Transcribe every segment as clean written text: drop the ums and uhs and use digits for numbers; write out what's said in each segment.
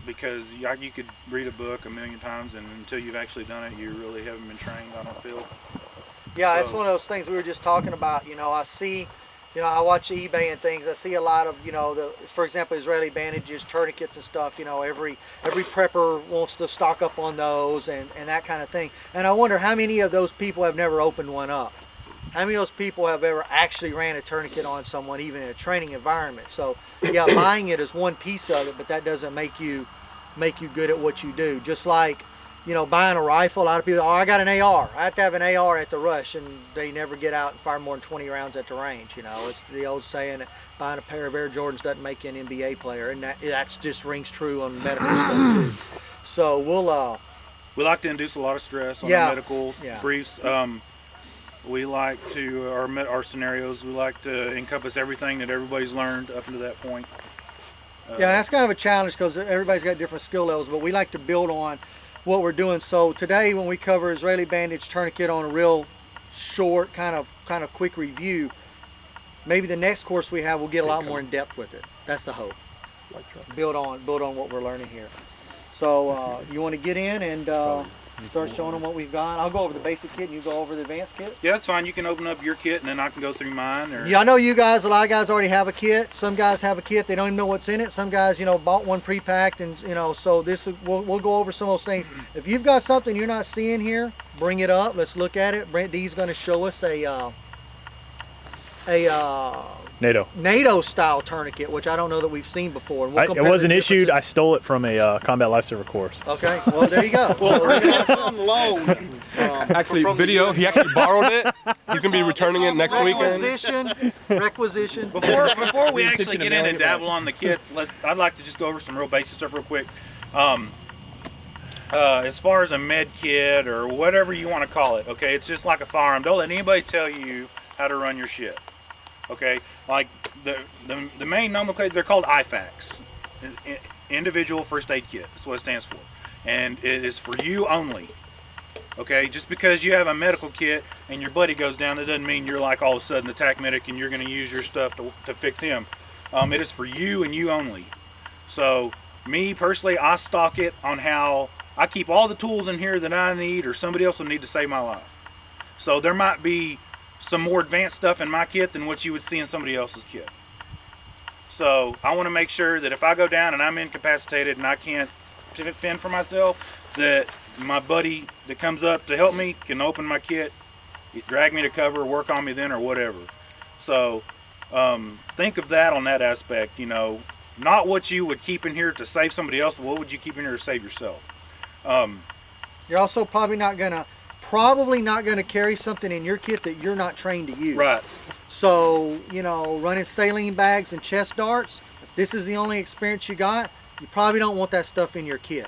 because you could read a book a million times, and until you've actually done it, you really haven't been trained, I don't feel. Yeah, So, it's one of those things we were just talking about. I see, I watch eBay and things. I see a lot of, for example, Israeli bandages, tourniquets and stuff. Every prepper wants to stock up on those and that kind of thing. And I wonder how many of those people have never opened one up. How many of those people have ever actually ran a tourniquet on someone, even in a training environment? So, yeah, buying it is one piece of it, but that doesn't make you good at what you do. Just like, buying a rifle, a lot of people, I got an AR. I have to have an AR at the rush, and they never get out and fire more than 20 rounds at the range. It's the old saying that buying a pair of Air Jordans doesn't make you an NBA player, and that's just rings true on medical stuff too. So we like to induce a lot of stress on our medical briefs. We like to, our scenarios, we like to encompass everything that everybody's learned up until that point. That's kind of a challenge because everybody's got different skill levels, but we like to build on what we're doing. So today, when we cover Israeli bandage tourniquet on a real short, kind of quick review, maybe the next course we have will get a lot more in depth with it. That's the hope. Build on what we're learning here. So you want to get in and start showing them what we've got? I'll go over the basic kit and you go over the advanced kit? Yeah, that's fine. You can open up your kit and then I can go through mine. Yeah, I know you guys, a lot of guys already have a kit. Some guys have a kit, they don't even know what's in it. Some guys, bought one pre-packed, and so we'll go over some of those things. If you've got something you're not seeing here, bring it up. Let's look at it. Brent D's going to show us a NATO style tourniquet, which I don't know that we've seen before. It wasn't issued. I stole it from a combat lifesaver course. Okay, well there you go. Well, that's on loan from video. He actually borrowed it. He's gonna be returning it next weekend. Requisition. Before we actually get in and dabble on the kits, I'd like to just go over some real basic stuff real quick. As far as a med kit or whatever you want to call it, okay, it's just like a firearm. Don't let anybody tell you how to run your shit. Okay, like the main nomenclature, they're called IFAKs, individual first aid kit. That's what it stands for, and it is for you only. Okay, just because you have a medical kit and your buddy goes down, that doesn't mean you're like all of a sudden the TAC medic and you're going to use your stuff to fix him. It is for you and you only. So me personally, I stock it on how I keep all the tools in here that I need or somebody else will need to save my life. So there might be some more advanced stuff in my kit than what you would see in somebody else's kit. So I want to make sure that if I go down and I'm incapacitated and I can't fend for myself, that my buddy that comes up to help me can open my kit, drag me to cover, work on me then or whatever. So think of that on that aspect, not what you would keep in here to save somebody else, but what would you keep in here to save yourself. You're also probably not going to carry something in your kit that you're not trained to use. Right. So, running saline bags and chest darts, if this is the only experience you got, you probably don't want that stuff in your kit.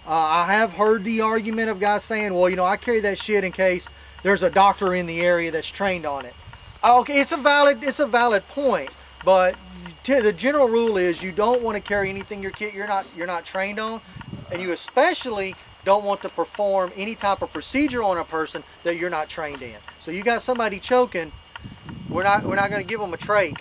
I have heard the argument of guys saying, well, I carry that shit in case there's a doctor in the area that's trained on it. Okay, it's a valid point, but the general rule is you don't want to carry anything in your kit you're not trained on, and you especially don't want to perform any type of procedure on a person that you're not trained in. So you got somebody choking, we're not going to give them a trach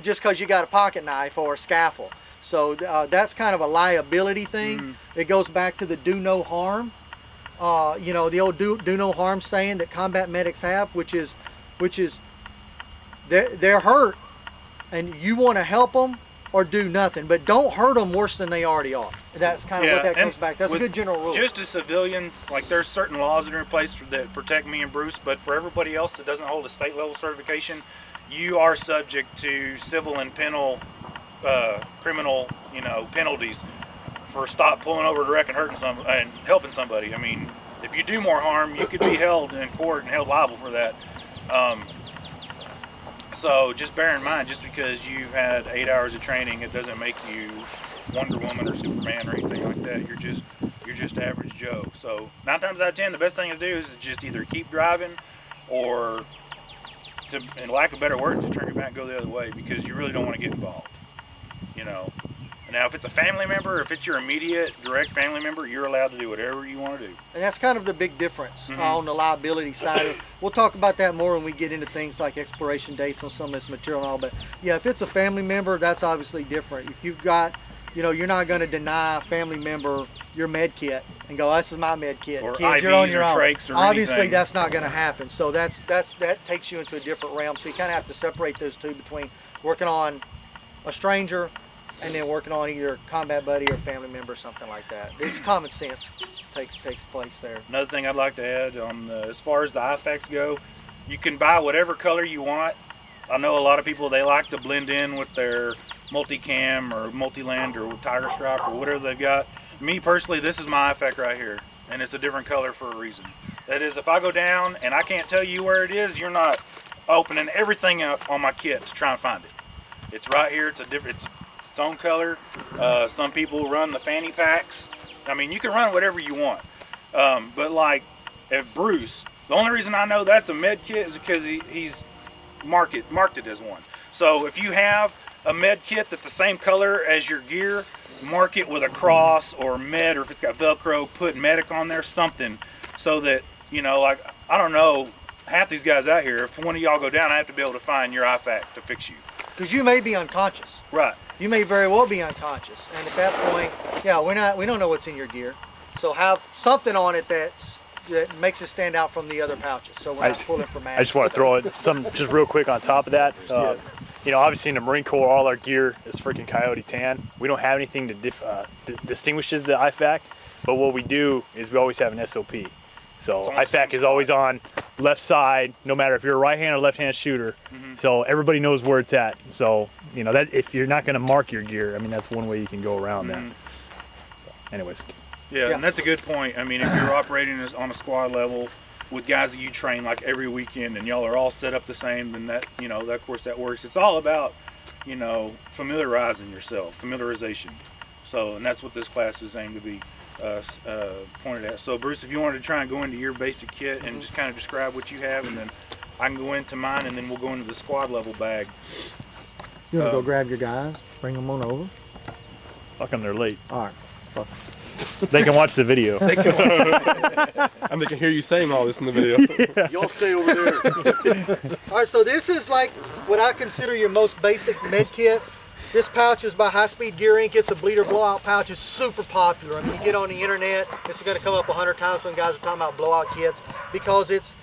just because you got a pocket knife or a scaffold. So that's kind of a liability thing. Mm-hmm. It goes back to the do no harm. The old do no harm saying that combat medics have, which is they're hurt and you want to help them or do nothing, but don't hurt them worse than they already are. That's kind of what that comes back. That's a good general rule. Just as civilians, like there's certain laws that are in place that protect me and Bruce, but for everybody else that doesn't hold a state level certification, you are subject to civil and penal, criminal, penalties for pulling over to wreck and hurting and helping somebody. I mean, if you do more harm, you could be held in court and held liable for that. So just bear in mind, just because you've had 8 hours of training, it doesn't make you Wonder Woman or Superman or anything like that. You're just average Joe. So 9 times out of 10, the best thing to do is just either keep driving or, in lack of better words, to turn your back and go the other way, because you really don't want to get involved. Now, if it's a family member, if it's your immediate, direct family member, you're allowed to do whatever you want to do. And that's kind of the big difference on the liability side. We'll talk about that more when we get into things like expiration dates on some of this material and all. But yeah, if it's a family member, that's obviously different. If you've got, you know, you're not going to deny a family member your med kit and go, this is my med kit. Or Kids, IVs you're on your or own. trachs or Obviously, anything. that's not going to happen. So that takes you into a different realm. So you kind of have to separate those two between working on a stranger and then working on either combat buddy or family member or something like that. It's common sense takes place there. Another thing I'd like to add on as far as the IFAKs go, you can buy whatever color you want. I know a lot of people, they like to blend in with their multicam or multiland or tiger stripe or whatever they've got. Me personally, this is my IFAK right here, and it's a different color for a reason. That is, if I go down and I can't tell you where it is, you're not opening everything up on my kit to try and find it. It's right here. It's its own color. Some people run the fanny packs. I mean, you can run whatever you want. But like at Bruce, the only reason I know that's a med kit is because he's marked it as one. So if you have a med kit that's the same color as your gear, mark it with a cross or med, or if it's got Velcro, put medic on there, something, so that, you know, like, I don't know, half these guys out here, if one of y'all go down, I have to be able to find your IFAK to fix you. Because you may be unconscious. Right. You may very well be unconscious, and at that point, yeah, we don't know what's in your gear. So have something on it that makes it stand out from the other pouches. So we're not pulling from I just want to throw it some just real quick on top of that. You know, obviously in the Marine Corps, all our gear is freaking coyote tan. We don't have anything that distinguishes the IFAK, but what we do is we always have an SOP. So IFAK is always on left side, no matter if you're a right-hand or left-hand shooter. So everybody knows where it's at. So, you know, that if you're not going to mark your gear, I mean, that's one way you can go around that. So, anyways. Yeah, and that's a good point. I mean, if you're operating on a squad level with guys that you train like every weekend and y'all are all set up the same, then that, you know, that, of course that works. It's all about, you know, familiarizing yourself, familiarization. So, and that's what this class is aimed to be pointed at. So Bruce, if you wanted to try and go into your basic kit and just kind of describe what you have, and then I can go into mine, and then we'll go into the squad level bag. You want to go grab your guys, bring them on over? How come they're late? All right. Well, They can watch the video. And they can hear you saying all this in the video. y'all stay over there. All right, so this is like what I consider your most basic med kit. This pouch is by High Speed Gear Inc. It's a bleeder blowout pouch. It's super popular. I mean, you get on the internet, this is going to come up 100 times when guys are talking about blowout kits, because it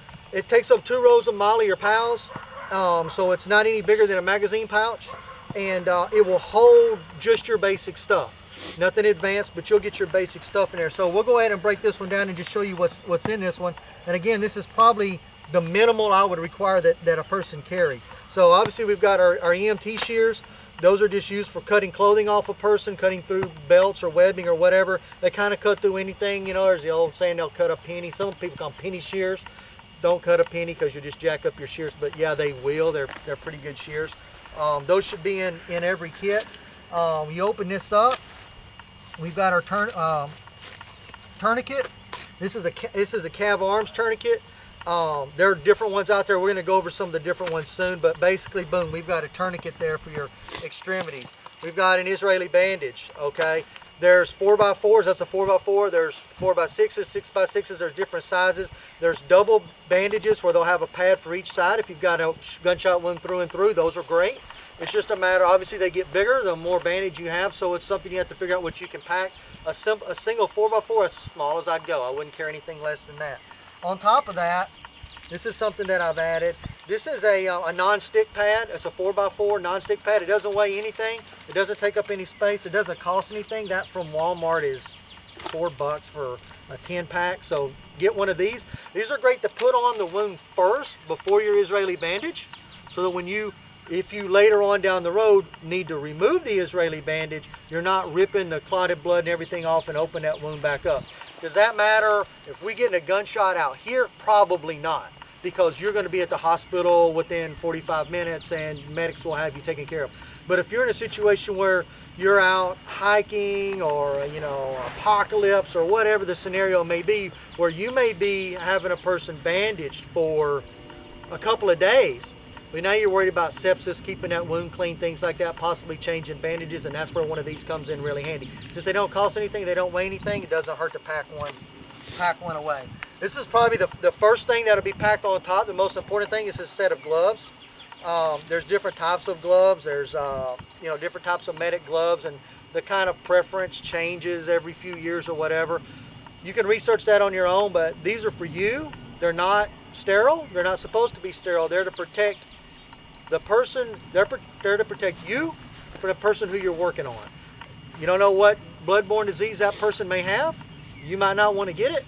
takes up 2 rows of Molly or Pals, so it's not any bigger than a magazine pouch, and it will hold just your basic stuff. Nothing advanced, but you'll get your basic stuff in there. So we'll go ahead and break this one down and just show you what's in this one. And again, this is probably the minimal I would require that a person carry. So obviously we've got our EMT shears. Those are just used for cutting clothing off a person, cutting through belts or webbing or whatever. They kind of cut through anything. You know, there's the old saying, they'll cut a penny. Some people call them penny shears. Don't cut a penny because you just jack up your shears, but yeah, they will. They're pretty good shears. Those should be in every kit. You open this up. We've got our tourniquet. This is a Cav Arms tourniquet. There are different ones out there. We're going to go over some of the different ones soon, but basically, boom, we've got a tourniquet there for your extremities. We've got an Israeli bandage, okay? There's 4x4s, that's a 4x4. There's 4x6s, 6x6s, there's different sizes. There's double bandages where they'll have a pad for each side. If you've got a gunshot wound through and through, those are great. It's just a matter, obviously they get bigger the more bandage you have, so it's something you have to figure out what you can pack. A single 4x4, as small as I'd go. I wouldn't carry anything less than that. On top of that, this is something that I've added. This is a non-stick pad. It's a 4x4 non-stick pad. It doesn't weigh anything. It doesn't take up any space. It doesn't cost anything. That from Walmart is $4 for a 10 pack. So get one of these. These are great to put on the wound first before your Israeli bandage, so that if you later on down the road need to remove the Israeli bandage, you're not ripping the clotted blood and everything off and open that wound back up. Does that matter if we get a gunshot out here? Probably not, because you're going to be at the hospital within 45 minutes and medics will have you taken care of. But if you're in a situation where you're out hiking, or, you know, apocalypse, or whatever the scenario may be, where you may be having a person bandaged for a couple of days, but now you're worried about sepsis, keeping that wound clean, things like that, possibly changing bandages, and that's where one of these comes in really handy. Since they don't cost anything, they don't weigh anything, it doesn't hurt to pack one away. This is probably the first thing that'll be packed on top. The most important thing is a set of gloves. There's different types of gloves. There's you know, different types of medic gloves, and the kind of preference changes every few years or whatever. You can research that on your own, but these are for you. They're not sterile. They're not supposed to be sterile. They're to protect the person. They're to protect you from the person who you're working on. You don't know what bloodborne disease that person may have. You might not want to get it.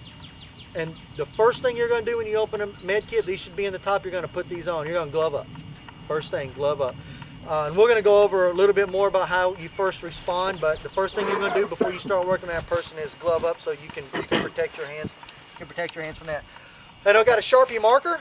And the first thing you're going to do when you open a med kit, these should be in the top, you're going to put these on. You're going to glove up. First thing, glove up. And we're going to go over a little bit more about how you first respond, but the first thing you're going to do before you start working on that person is glove up so you can protect your hands. You can protect your hands from that. And I've got a Sharpie marker.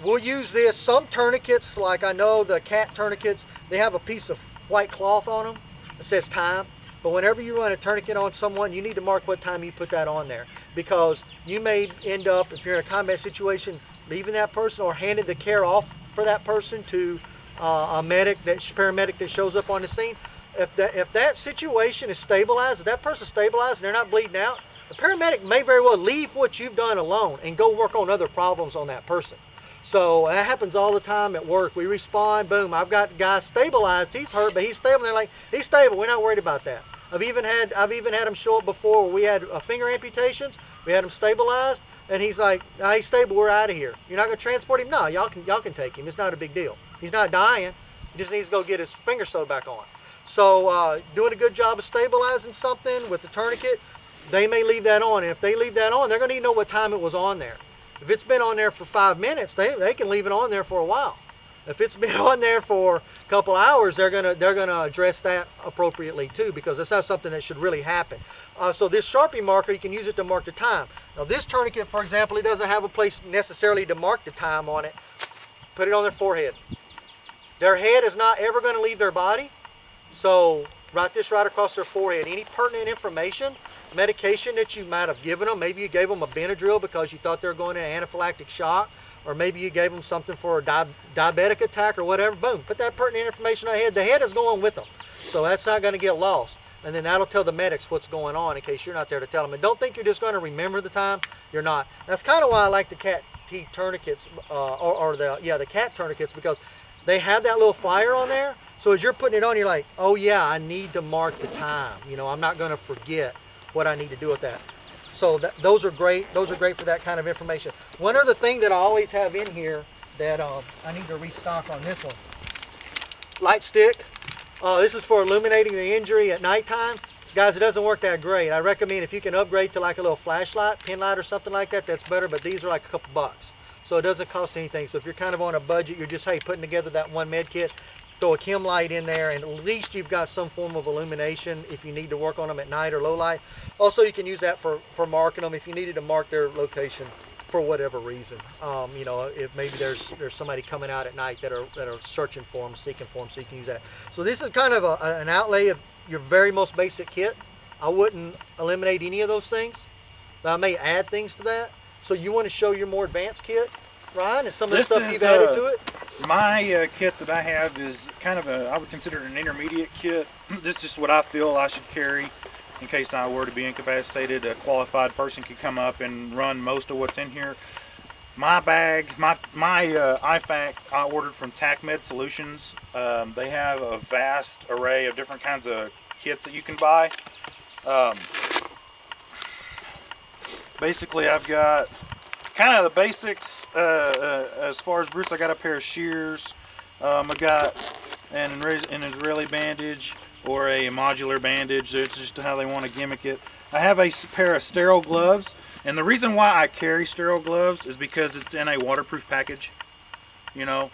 We'll use this. Some tourniquets, like I know the cat tourniquets, they have a piece of white cloth on them that says time. But whenever you run a tourniquet on someone, you need to mark what time you put that on there, because you may end up, if you're in a combat situation, leaving that person or handing the care off for that person to a paramedic that shows up on the scene. If that situation is stabilized, if that person's stabilized and they're not bleeding out, the paramedic may very well leave what you've done alone and go work on other problems on that person. So that happens all the time at work. We respond, boom, I've got the guy stabilized, he's hurt, but he's stable. And they're like, he's stable, we're not worried about that. I've even had him show up before where we had finger amputations, we had him stabilized, and he's like, nah, he's stable, we're out of here. You're not gonna transport him? No, y'all can take him, it's not a big deal. He's not dying, he just needs to go get his finger sewed back on. So doing a good job of stabilizing something with the tourniquet, they may leave that on, and if they leave that on, they're gonna need to know what time it was on there. If it's been on there for 5 minutes, they can leave it on there for a while. If it's been on there for a couple hours, they're gonna address that appropriately too, because it's not something that should really happen. So this Sharpie marker, you can use it to mark the time. Now this tourniquet, for example, it doesn't have a place necessarily to mark the time on it. Put it on their forehead. Their head is not ever gonna leave their body, so write this right across their forehead. Any pertinent information, medication that you might have given them, maybe you gave them a Benadryl because you thought they were going into anaphylactic shock, or maybe you gave them something for a diabetic attack or whatever, boom, put that pertinent information on the head. The head is going with them, so that's not going to get lost. And then that'll tell the medics what's going on in case you're not there to tell them. And don't think you're just going to remember the time. You're not. That's kind of why I like the cat teeth tourniquets, the cat tourniquets, because they have that little flyer on there. So as you're putting it on, you're like, oh yeah, I need to mark the time. You know, I'm not going to forget what I need to do with that. So those are great. Those are great for that kind of information. One other thing that I always have in here that I need to restock on this one. Light stick. This is for illuminating the injury at nighttime. Guys, it doesn't work that great. I recommend if you can upgrade to like a little flashlight, pin light or something like that, that's better, but these are like a couple bucks. So it doesn't cost anything. So if you're kind of on a budget, you're just, hey, putting together that one med kit, throw a chem light in there, and at least you've got some form of illumination if you need to work on them at night or low light. Also, you can use that for marking them if you needed to mark their location for whatever reason. You know, if maybe there's somebody coming out at night that are searching for them, seeking for them, so you can use that. So this is kind of an outlay of your very most basic kit. I wouldn't eliminate any of those things, but I may add things to that. So you want to show your more advanced kit, Ryan, and some of the stuff you've added to it? My kit that I have is kind of I would consider it an intermediate kit. This is what I feel I should carry in case I were to be incapacitated. A qualified person could come up and run most of what's in here. My bag, my IFAK, I ordered from TACMed Solutions. They have a vast array of different kinds of kits that you can buy. Basically, I've got kind of the basics as far as Bruce. I got a pair of shears. I got an Israeli bandage or a modular bandage. It's just how they want to gimmick it. I have a pair of sterile gloves, and the reason why I carry sterile gloves is because it's in a waterproof package. You know,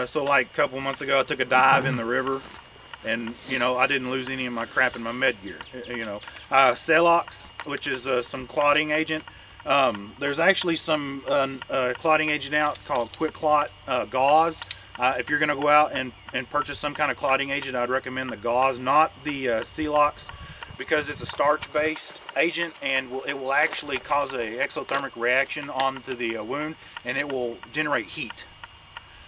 so like a couple months ago, I took a dive in the river, and you know, I didn't lose any of my crap in my med gear. You know, Celox, which is some clotting agent. There's actually some clotting agent out called Quick Clot gauze. If you're going to go out and purchase some kind of clotting agent, I'd recommend the gauze, not the Celox, because it's a starch-based agent, and it will actually cause a exothermic reaction onto the wound, and it will generate heat.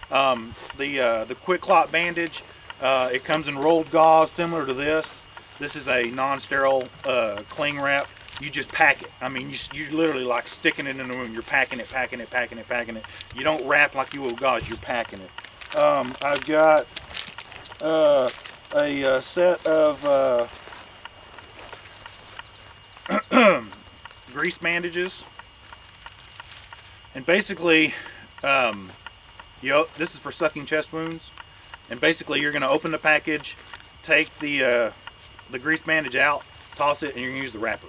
The Quick Clot bandage, it comes in rolled gauze similar to this. This is a non-sterile cling wrap. You just pack it. I mean, you're literally like sticking it in the wound. You're packing it, packing it, packing it, packing it. You don't wrap like you will gauze, you're packing it. I've got a set of grease bandages, and basically, this is for sucking chest wounds. And basically, you're going to open the package, take the grease bandage out, toss it, and you're going to use the wrapper.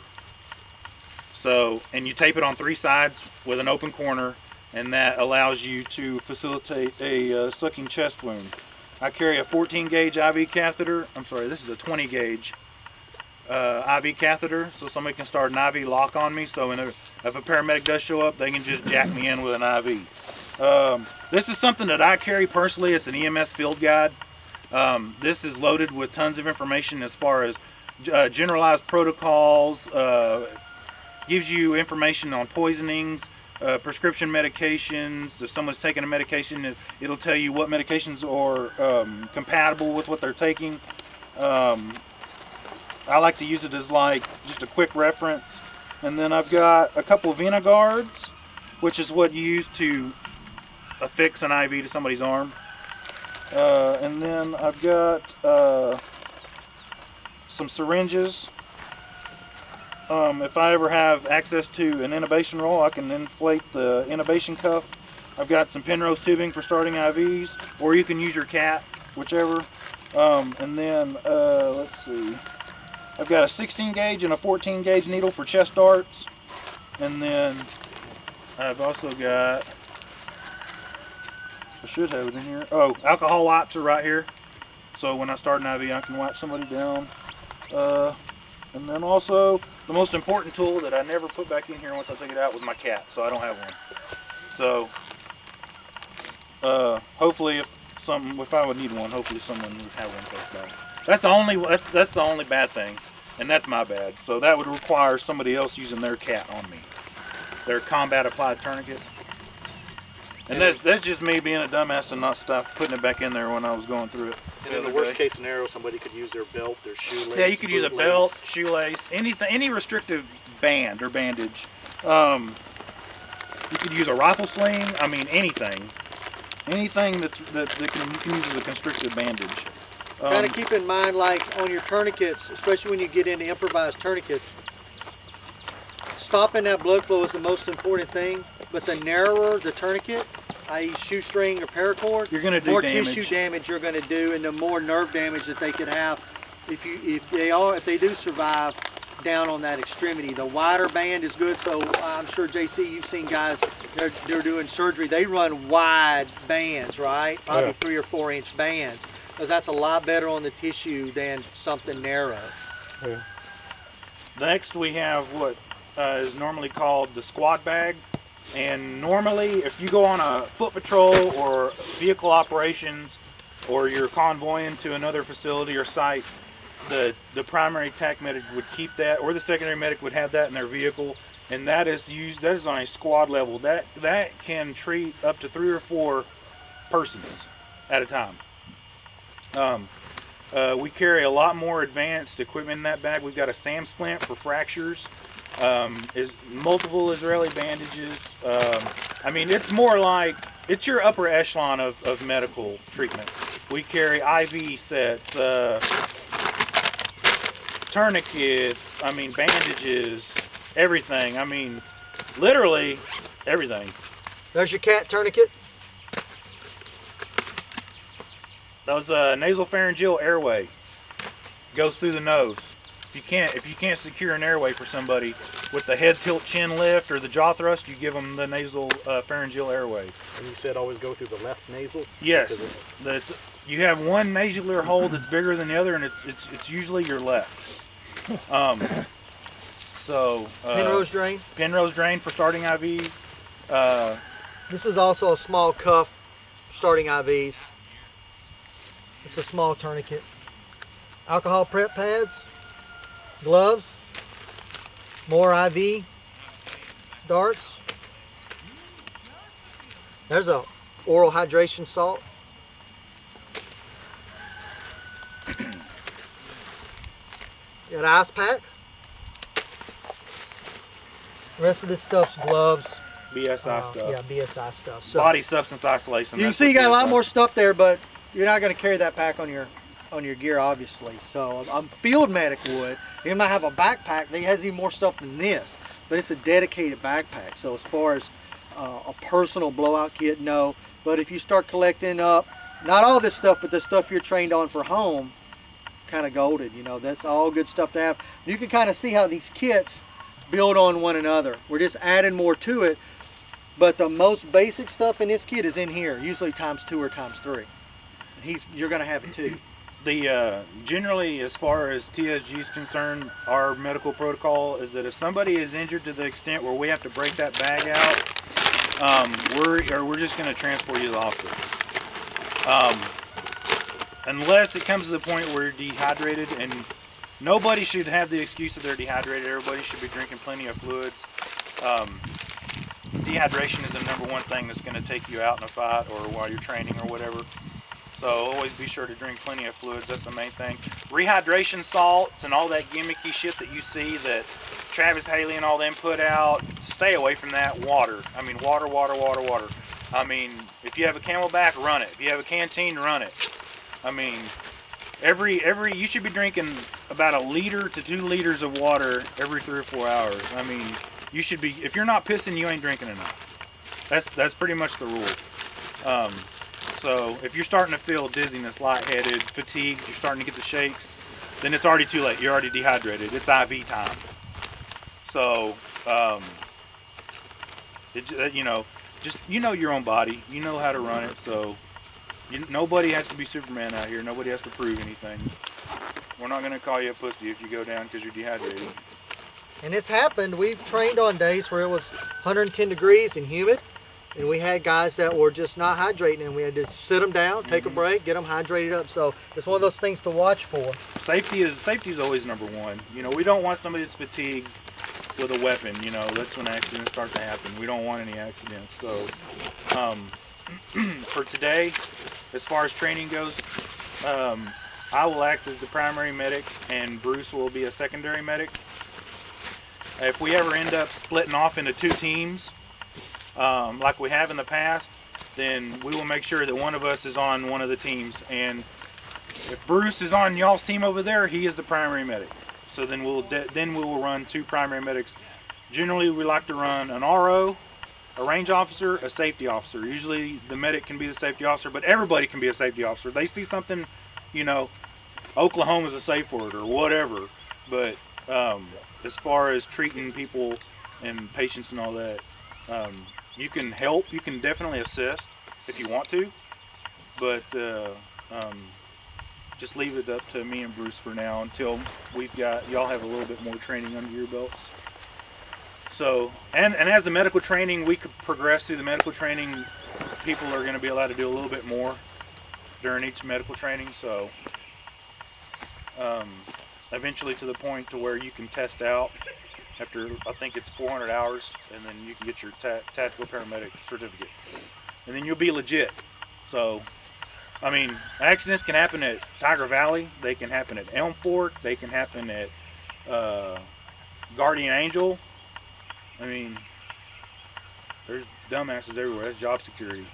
So, and you tape it on 3 sides with an open corner, and that allows you to facilitate a sucking chest wound. I carry a 14 gauge IV catheter. I'm sorry, this is a 20 gauge IV catheter, so somebody can start an IV lock on me. So if a paramedic does show up, they can just jack me in with an IV. This is something that I carry personally. It's an EMS field guide. This is loaded with tons of information as far as generalized protocols, gives you information on poisonings, prescription medications. If someone's taking a medication, it'll tell you what medications are compatible with what they're taking. I like to use it as like just a quick reference. And then I've got a couple of vena guards, which is what you use to affix an IV to somebody's arm. And then I've got some syringes. If I ever have access to an intubation roll, I can inflate the intubation cuff. I've got some Penrose tubing for starting IVs, or you can use your cat, whichever. And then, let's see, I've got a 16 gauge and a 14 gauge needle for chest darts. And then I've also got, I should have it in here, alcohol wipes are right here. So when I start an IV, I can wipe somebody down. And then also, the most important tool that I never put back in here once I took it out was my cat, so I don't have one. So, hopefully if I would need one, hopefully someone would have one close by. That's the only bad thing, and that's my bad. So that would require somebody else using their cat on me. Their combat applied tourniquet. And that's just me being a dumbass and not putting it back in there when I was going through it. And in the worst case scenario, somebody could use their belt, their shoelace. Yeah, you could use a belt, shoelace, any restrictive band or bandage. You could use a rifle sling. I mean, anything that you can use as a constrictive bandage. Kind of keep in mind, like on your tourniquets, especially when you get into improvised tourniquets, stopping that blood flow is the most important thing. But the narrower the tourniquet, i.e. shoestring or paracord, you're gonna do more damage. tissue damage you're going to do, and the more nerve damage that they could have if they do survive down on that extremity. The wider band is good. So I'm sure JC, you've seen guys they're doing surgery. They run wide bands, right? Probably 3 or 4 inch bands, because that's a lot better on the tissue than something narrow. Yeah. Next, we have what is normally called the squad bag. And normally, if you go on a foot patrol or vehicle operations, or you're convoying to another facility or site, the primary TAC medic would keep that, or the secondary medic would have that in their vehicle, and that is on a squad level. That can treat up to 3 or 4 persons at a time. We carry a lot more advanced equipment in that bag. We've got a SAM splint for fractures. Multiple Israeli bandages. I mean, it's more like, it's your upper echelon of medical treatment. We carry IV sets, tourniquets, I mean, bandages, everything. I mean, literally everything. There's your cat tourniquet. Those nasopharyngeal airway goes through the nose. If you can't secure an airway for somebody with the head tilt chin lift or the jaw thrust, you give them the nasal pharyngeal airway. And you said always go through the left nasal? Yes. You have one nasular hole that's bigger than the other, and it's usually your left. Penrose drain. Penrose drain for starting IVs. This is also a small cuff starting IVs. It's a small tourniquet. Alcohol prep pads. Gloves, more IV darts. There's a oral hydration salt. Got an ice pack. The rest of this stuff's gloves. BSI stuff. Yeah, BSI stuff. So body substance isolation. you can see you got a lot more stuff there, but you're not going to carry that pack on your on your gear, obviously. So a field medic would. He might have a backpack that has even more stuff than this, but it's a dedicated backpack. So as far as a personal blowout kit, no. But if you start collecting up, not all this stuff, but the stuff you're trained on for home, kind of golded, you know, that's all good stuff to have. You can kind of see how these kits build on one another. We're just adding more to it, but the most basic stuff in this kit is in here, usually ×2 or ×3. You're going to have it too. The generally, as far as TSG is concerned, our medical protocol is that if somebody is injured to the extent where we have to break that bag out, we're just going to transport you to the hospital. Unless it comes to the point where you're dehydrated, and nobody should have the excuse that they're dehydrated. Everybody should be drinking plenty of fluids. Dehydration is the #1 thing that's going to take you out in a fight or while you're training or whatever. So always be sure to drink plenty of fluids. That's the main thing. Rehydration salts and all that gimmicky shit that you see that Travis Haley and all them put out, stay away from that. Water. I mean, water, water, water, water. I mean, if you have a Camelback, run it. If you have a canteen, run it. I mean, you should be drinking about 1 liter to 2 liters of water every 3 or 4 hours. I mean, you should be, if you're not pissing, you ain't drinking enough. That's pretty much the rule. So if you're starting to feel dizziness, lightheaded, fatigued, you're starting to get the shakes, then it's already too late. You're already dehydrated. It's IV time. So, you know your own body. You know how to run it. So nobody has to be Superman out here. Nobody has to prove anything. We're not going to call you a pussy if you go down because you're dehydrated. And it's happened. We've trained on days where it was 110 degrees and humid, and we had guys that were just not hydrating, and we had to sit them down, take a break, get them hydrated up. So it's one of those things to watch for. Safety is always #1. You know, we don't want somebody that's fatigued with a weapon. You know, that's when accidents start to happen. We don't want any accidents. So for today, as far as training goes, I will act as the primary medic and Bruce will be a secondary medic. If we ever end up splitting off into 2 teams, like we have in the past, then we will make sure that one of us is on one of the teams. And if Bruce is on y'all's team over there, he is the primary medic. So then we will run 2 primary medics. Generally, we like to run an RO, a range officer, a safety officer. Usually the medic can be the safety officer, but everybody can be a safety officer. They see something, you know, Oklahoma's a safe word or whatever. But as far as treating people and patients and all that, you can help. You can definitely assist if you want to, but just leave it up to me and Bruce for now until y'all have a little bit more training under your belts. So, and as the medical training, we could progress through the medical training. People are going to be allowed to do a little bit more during each medical training. So, eventually to the point to where you can test out after, I think it's 400 hours, and then you can get your tactical paramedic certificate, and then you'll be legit. So, I mean, accidents can happen at Tiger Valley, they can happen at Elm Fork, they can happen at Guardian Angel. I mean, there's dumbasses everywhere. That's job security.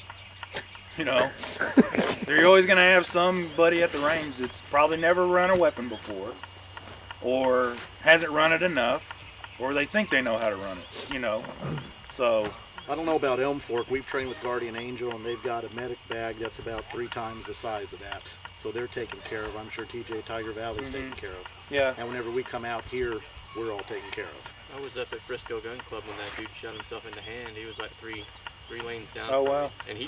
You know, you're always going to have somebody at the range that's probably never run a weapon before, or hasn't run it enough, or they think they know how to run it, you know. So I don't know about Elm Fork. We've trained with Guardian Angel, and they've got a medic bag that's about 3 times the size of that. So they're taken care of. I'm sure TJ Tiger Valley's taken care of. Yeah. And whenever we come out here, we're all taken care of. I was up at Frisco Gun Club when that dude shot himself in the hand. He was like three lanes down. Oh wow! And he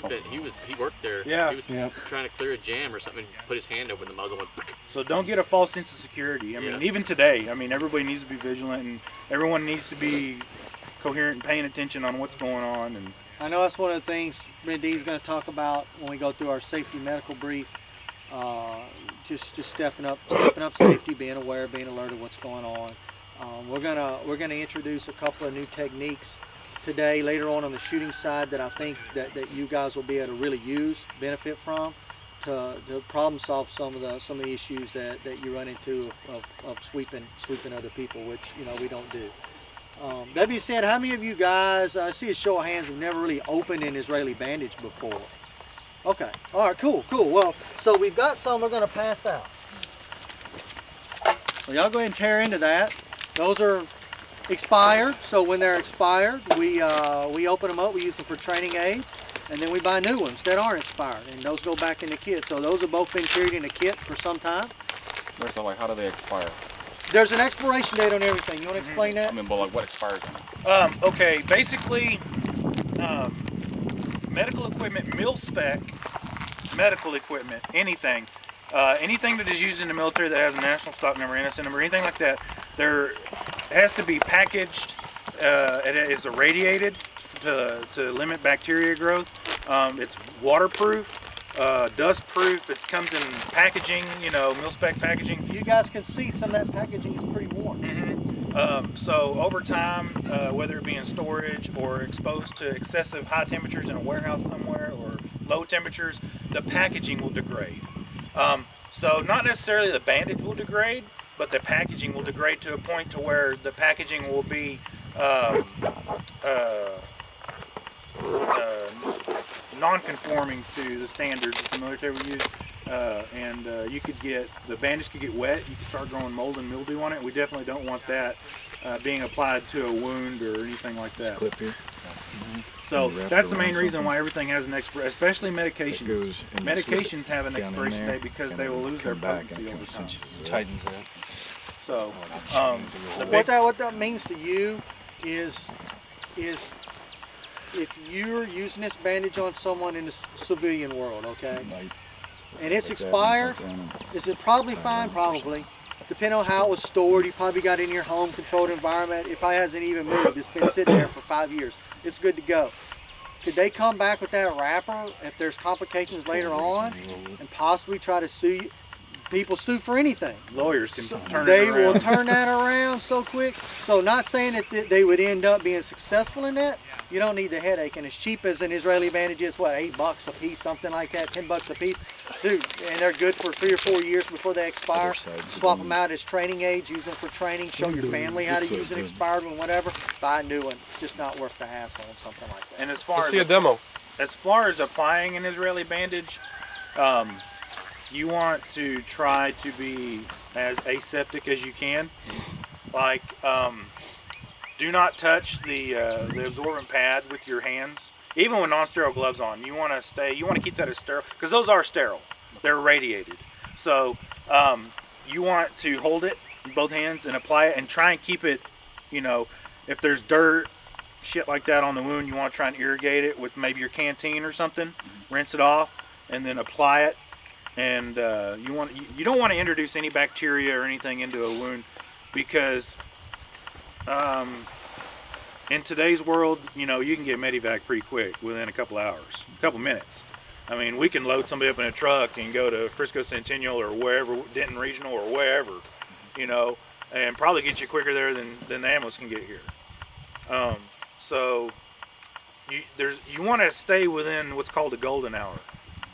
worked there. Yeah. He was trying to clear a jam or something. Put his hand over the muzzle and. So don't get a false sense of security. I mean, even today, I mean, everybody needs to be vigilant, and everyone needs to be coherent and paying attention on what's going on. And I know that's one of the things Dee's going to talk about when we go through our safety medical brief. Just stepping up safety, being aware, being alert of what's going on. We're gonna introduce a couple of new techniques today, later on the shooting side, that I think that you guys will be able to really benefit from, to problem solve some of the issues that you run into of sweeping other people, which, you know, we don't do. That being said, how many of you guys, I see a show of hands, have never really opened an Israeli bandage before? Okay, all right, cool. Well, so we've got some we're gonna pass out. So y'all go ahead and tear into that. Those are expired, so when they're expired, we open them up, we use them for training aids, and then we buy new ones that aren't expired, and those go back in the kit. So those have both been carried in a kit for some time. So like, how do they expire? There's an expiration date on everything. You want to explain that? I mean, but like, what expires? Okay, basically, medical equipment, mil spec, medical equipment, anything that is used in the military that has a national stock number, NSN number, anything like that, there has to be packaged. It is irradiated to limit bacteria growth. It's waterproof, dust proof. It comes in packaging, mil spec packaging. You guys can see some of that packaging is pretty warm. So over time, whether it be in storage or exposed to excessive high temperatures in a warehouse somewhere or low temperatures, the packaging will degrade. So not necessarily the bandage will degrade, but the packaging will degrade to a point to where the packaging will be non-conforming to the standards that the military would use. You could get, the bandage could get wet, you could start growing mold and mildew on it. We definitely don't want that being applied to a wound or anything like that. Clip here. So that's the main reason why everything has an expiration, especially medications. Medications have an expiration date because they will lose their potency over time. Tightens it. So, what that means to you is if you're using this bandage on someone in the civilian world, okay, and it's expired, is it probably fine? Probably. Depending on how it was stored, you probably got it in your home controlled environment. It probably hasn't even moved. It's been sitting there for 5 years. It's good to go. Could they come back with that wrapper if there's complications later on and possibly try to sue you? People sue for anything. Lawyers can turn it around. They will turn that around so quick. So not saying that they would end up being successful in that. You don't need the headache. And as cheap as an Israeli bandage is, what, $8 a piece, something like that, $10 a piece. Dude, and they're good for 3 or 4 years before they expire. Swap them out as training aids, use them for training, show your family how to use an expired one, whatever. Buy a new one. It's just not worth the hassle on something like that. And as far See a demo. As far as applying an Israeli bandage, you want to try to be as aseptic as you can. Like, do not touch the absorbent pad with your hands, even with non-sterile gloves on. You want to keep that as sterile, because those are sterile. They're radiated. So you want to hold it in both hands and apply it, and try and keep it, if there's dirt, shit like that on the wound, you want to try and irrigate it with maybe your canteen or something. Rinse it off, and then apply it. And you don't want to introduce any bacteria or anything into a wound, because in today's world, you can get Medivac pretty quick within a couple hours, a couple minutes. I mean, we can load somebody up in a truck and go to Frisco Centennial or wherever, Denton Regional or wherever, and probably get you quicker there than the ambulance can get here. So you want to stay within what's called a golden hour,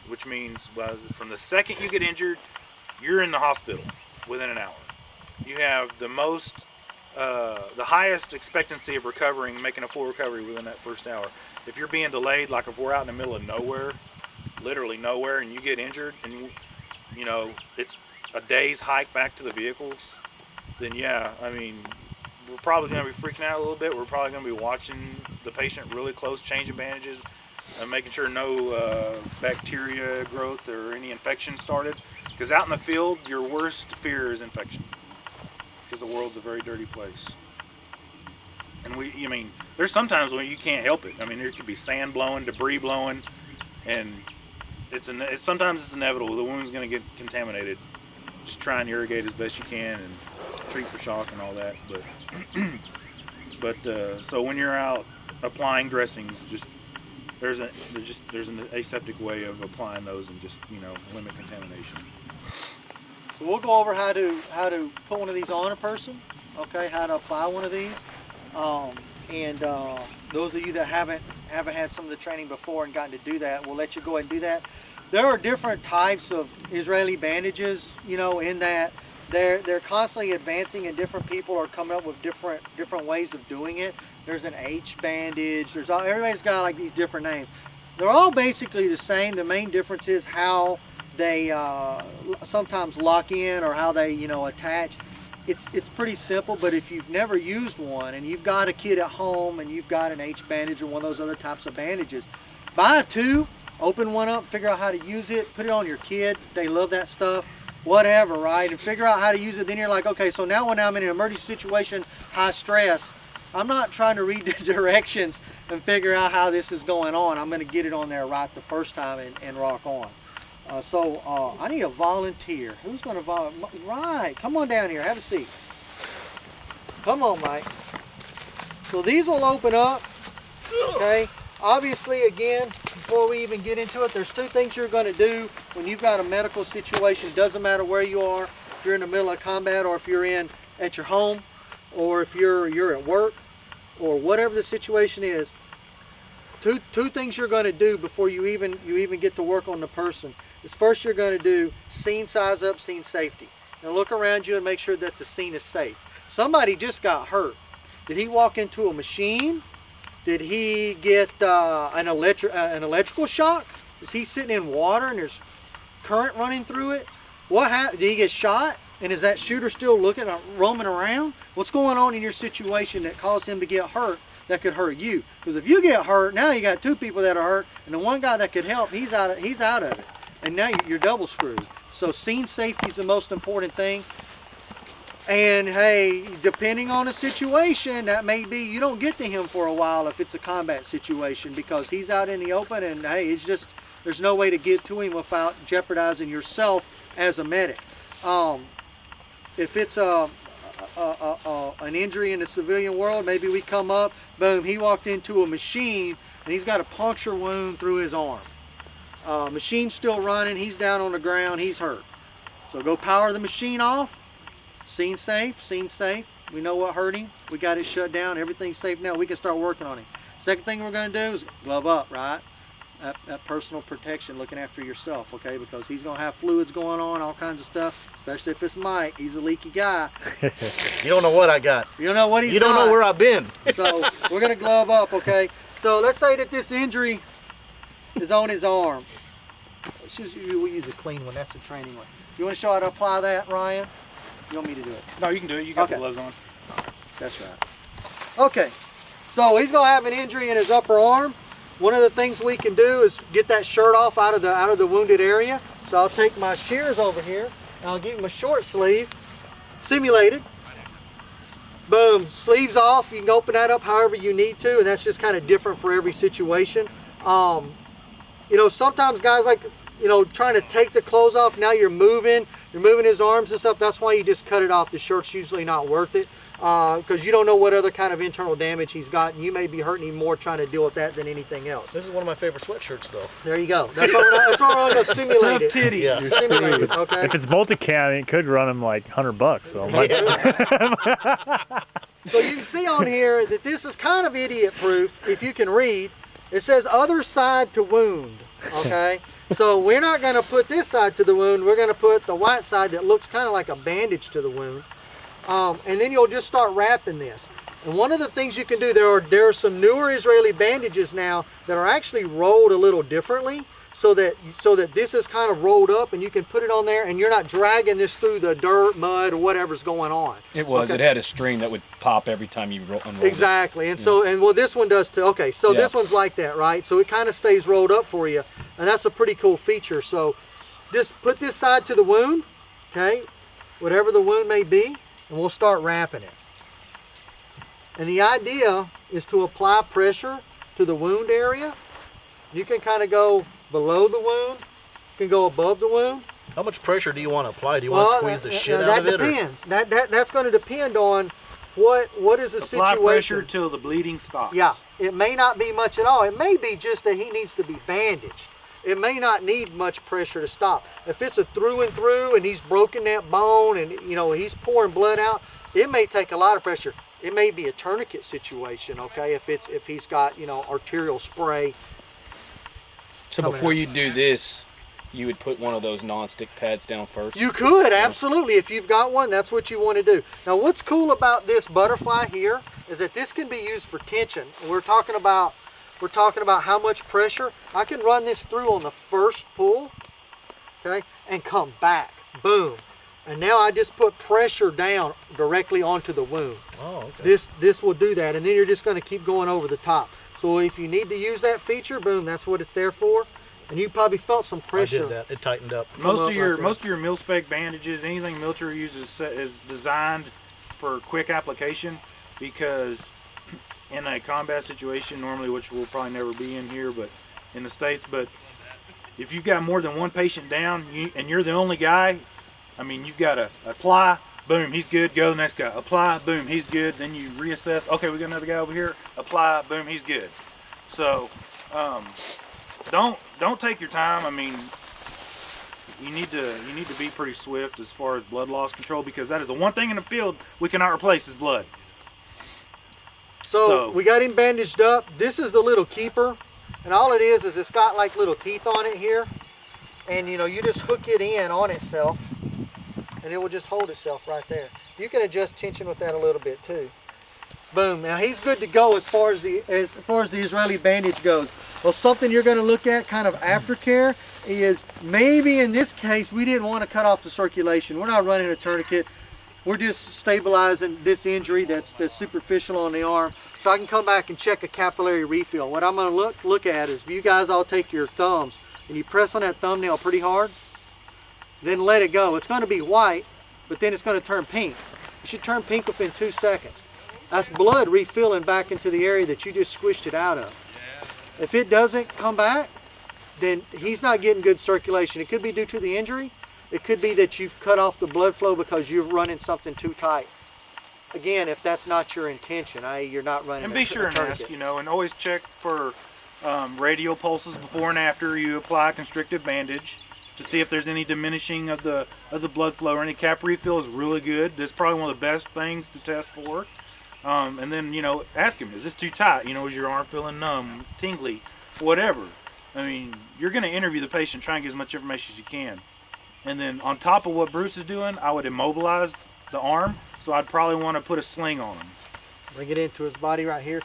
which means from the second you get injured, you're in the hospital within an hour. You have the highest expectancy of recovering, making a full recovery within that first hour. If you're being delayed, like if we're out in the middle of nowhere, literally nowhere, and you get injured, and it's a day's hike back to the vehicles, then yeah, I mean, we're probably going to be freaking out a little bit. We're probably going to be watching the patient really close, changing bandages, and making sure no bacteria growth or any infection started. Because out in the field, your worst fear is infection. Because the world's a very dirty place. And there's sometimes when you can't help it. I mean, there could be sand blowing, debris blowing, and sometimes it's inevitable. The wound's going to get contaminated. Just try and irrigate as best you can and treat for shock and all that. So when you're out applying dressings, there's an aseptic way of applying those and just limit contamination. So we'll go over how to put one of these on a person, okay? How to apply one of these, and those of you that haven't had some of the training before and gotten to do that, we'll let you go ahead and do that. There are different types of Israeli bandages, in that they're constantly advancing, and different people are coming up with different ways of doing it. There's an H bandage. Everybody's got like these different names. They're all basically the same. The main difference is how they sometimes lock in or how they attach. it's pretty simple, but if you've never used one and you've got a kid at home and you've got an H bandage or one of those other types of bandages, buy two, open one up, figure out how to use it, put it on your kid. They love that stuff, whatever, right? And figure out how to use it. Then you're like, okay, so now when I'm in an emergency situation, high stress, I'm not trying to read the directions and figure out how this is going on. I'm going to get it on there right the first time and rock on. I need a volunteer. Who's going to volunteer? Right, come on down here, have a seat. Come on, Mike. So these will open up, okay? Obviously, again, before we even get into it, there's two things you're going to do when you've got a medical situation. Doesn't matter where you are, if you're in the middle of combat or if you're at your home or if you're at work or whatever the situation is. Two things you're going to do before you even get to work on the person is first you're going to do scene size up, scene safety. Now look around you and make sure that the scene is safe. Somebody just got hurt. Did he walk into a machine? Did he get an electrical shock? Is he sitting in water and there's current running through it? What happened? Did he get shot? And is that shooter still roaming around? What's going on in your situation that caused him to get hurt that could hurt you? Because if you get hurt, now you got two people that are hurt, and the one guy that could help, he's out of it, and now you're double screwed. So scene safety is the most important thing. And hey, depending on the situation, that may be you don't get to him for a while if it's a combat situation because he's out in the open, and hey, it's just there's no way to get to him without jeopardizing yourself as a medic. If it's an injury in the civilian world, maybe we come up, boom, he walked into a machine and he's got a puncture wound through his arm. Machine's still running, he's down on the ground, he's hurt. So go power the machine off, scene safe, scene safe. We know what hurt him, we got it shut down, everything's safe now, we can start working on him. Second thing we're going to do is glove up, right? That personal protection, looking after yourself, okay? Because he's going to have fluids going on, all kinds of stuff, especially if it's Mike. He's a leaky guy. You don't know what I got. You don't know what he's got. You don't know where I've been. So we're going to glove up, okay? So let's say that this injury is on his arm. We'll use a clean one. That's a training one. You want to show how to apply that, Ryan? You want me to do it? No, you can do it. You got Okay. the gloves on. That's right. Okay, so he's going to have an injury in his upper arm. One of the things we can do is get that shirt off out of the wounded area. So I'll take my shears over here and I'll give him a short sleeve, simulated. Boom, sleeves off. You can open that up however you need to, and that's just kind of different for every situation. You know, sometimes guys like, you know, trying to take the clothes off. Now you're moving his arms and stuff. That's why you just cut it off. The shirt's usually not worth it. Because you don't know what other kind of internal damage he's got, and you may be hurting him more trying to deal with that than anything else. This is one of my favorite sweatshirts, though. There you go. That's why we're going to simulate it. Tough titty. Yeah. Simulate it, okay? If it's multi-cam, it could run him like $100. So So you can see on here that this is kind of idiot-proof, if you can read. It says other side to wound, okay? So we're not going to put this side to the wound. We're going to put the white side that looks kind of like a bandage to the wound. And then you'll just start wrapping this. And one of the things you can do, there are some newer Israeli bandages now that are actually rolled a little differently, so that this is kind of rolled up and you can put it on there and you're not dragging this through the dirt, mud, or whatever's going on. It was. Okay. It had a string that would pop every time you unrolled Exactly. And so, and well, this one does too. Okay, so Yeah. this one's like that, right? So it kind of stays rolled up for you, and that's a pretty cool feature. So just put this side to the wound, okay, whatever the wound may be, and we'll start wrapping it. And the idea is to apply pressure to the wound area. You can kind of go below the wound, you can go above the wound. How much pressure do you want to apply? Do you want to squeeze the shit out of it? That depends. That's going to depend on what is the Apply situation. pressure till the bleeding stops. Yeah, it may not be much at all. It may be just that he needs to be bandaged. It may not need much pressure to stop. If it's a through and through and he's broken that bone and you know he's pouring blood out, it may take a lot of pressure. It may be a tourniquet situation, okay? If he's got, you know, arterial spray. So before you do this, you would put one of those non-stick pads down first? You could, absolutely. If you've got one, that's what you want to do. Now, what's cool about this butterfly here is that this can be used for tension. We're talking about how much pressure. I can run this through on the first pull, okay, and come back. Boom. And now I just put pressure down directly onto the wound. Oh, okay. This will do that, and then you're just going to keep going over the top. So if you need to use that feature, boom, that's what it's there for. And you probably felt some pressure. I did that. It tightened up. Most of your mil-spec bandages, anything military uses, is designed for quick application, because in a combat situation, normally, which we'll probably never be in here, but in the States, but if you've got more than one patient down and you're the only guy, I mean, you've got to apply, boom, he's good, go to the next guy, apply, boom, he's good, then you reassess, okay, we got another guy over here, apply, boom, he's good. So don't take your time. I mean, you need to be pretty swift as far as blood loss control, because that is the one thing in the field we cannot replace is blood. So we got him bandaged up. This is the little keeper, and all it is it's got like little teeth on it here, and you know, you just hook it in on itself and it will just hold itself right there. You can adjust tension with that a little bit too. Boom. Now he's good to go as far as the Israeli bandage goes. Well, something you're going to look at kind of aftercare is maybe in this case we didn't want to cut off the circulation. We're not running a tourniquet. We're just stabilizing this injury that's superficial on the arm, so I can come back and check a capillary refill. What I'm going to look at is, if you guys all take your thumbs and you press on that thumbnail pretty hard, then let it go. It's going to be white, but then it's going to turn pink. It should turn pink within 2 seconds. That's blood refilling back into the area that you just squished it out of. If it doesn't come back, then he's not getting good circulation. It could be due to the injury. It could be that you've cut off the blood flow because you're running something too tight. Again, if that's not your intention, i.e. you're not running and be sure and ask, you know, and always check for radial pulses before and after you apply a constrictive bandage to see if there's any diminishing of the blood flow, or any cap refill is really good. That's probably one of the best things to test for. And then, you know, ask him, is this too tight? You know, is your arm feeling numb, tingly, whatever. I mean, you're going to interview the patient, try and get as much information as you can. And then on top of what Bruce is doing, I would immobilize the arm, so I'd probably want to put a sling on him. Bring it into his body right here.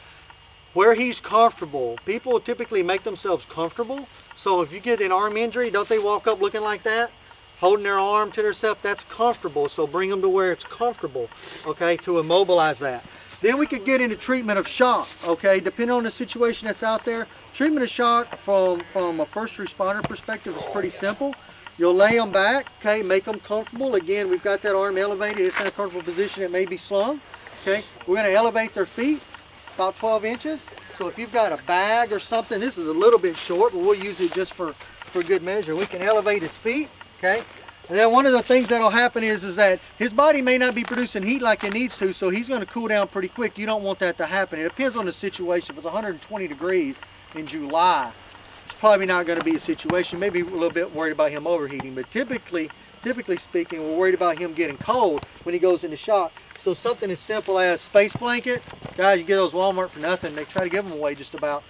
Where he's comfortable, people typically make themselves comfortable. So if you get an arm injury, don't they walk up looking like that? Holding their arm to themselves, that's comfortable. So bring them to where it's comfortable, okay, to immobilize that. Then we could get into treatment of shock, okay, depending on the situation that's out there. Treatment of shock from a first responder perspective is pretty simple. You'll lay them back, okay, make them comfortable. Again, we've got that arm elevated. It's in a comfortable position. It may be slung, okay. We're going to elevate their feet about 12 inches. So if you've got a bag or something, this is a little bit short, but we'll use it just for good measure. We can elevate his feet, okay. And then one of the things that'll happen is that his body may not be producing heat like it needs to, so he's going to cool down pretty quick. You don't want that to happen. It depends on the situation. If it's 120 degrees in July, it's probably not going to be a situation. Maybe a little bit worried about him overheating, but typically speaking, we're worried about him getting cold when he goes into shock. So something as simple as space blanket, guys, you get those Walmart for nothing. They try to give them away just about.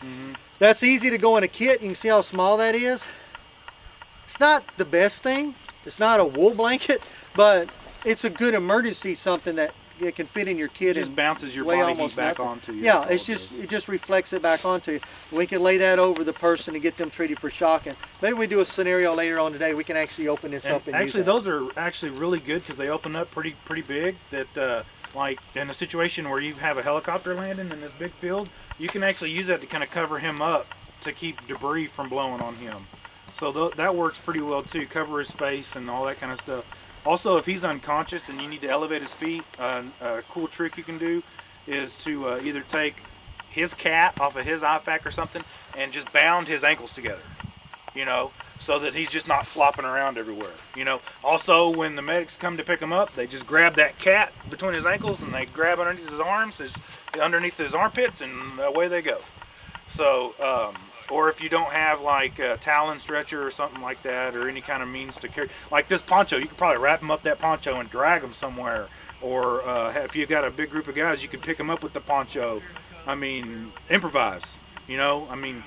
That's easy to go in a kit. You can see how small that is. It's not the best thing. It's not a wool blanket, but it's a good emergency something that it can fit in your kit. It just bounces your body heat back onto you. Yeah, it just reflects it back onto you. We can lay that over the person and get them treated for shock. And maybe we do a scenario later on today. We can actually open this up and actually use that. Those are actually really good because they open up pretty big. That like in a situation where you have a helicopter landing in this big field, you can actually use that to kind of cover him up to keep debris from blowing on him. So that works pretty well too. Cover his face and all that kind of stuff. Also, if he's unconscious and you need to elevate his feet, a cool trick you can do is to either take his cat off of his IFAK or something and just bound his ankles together, you know, so that he's just not flopping around everywhere, you know. Also, when the medics come to pick him up, they just grab that cat between his ankles and they grab underneath his arms, underneath his armpits, and away they go. So, or if you don't have like a Talon stretcher or something like that, or any kind of means to carry, like this poncho, you could probably wrap him up that poncho and drag him somewhere. Or if you've got a big group of guys, you could pick them up with the poncho. I mean, improvise, you know. I mean,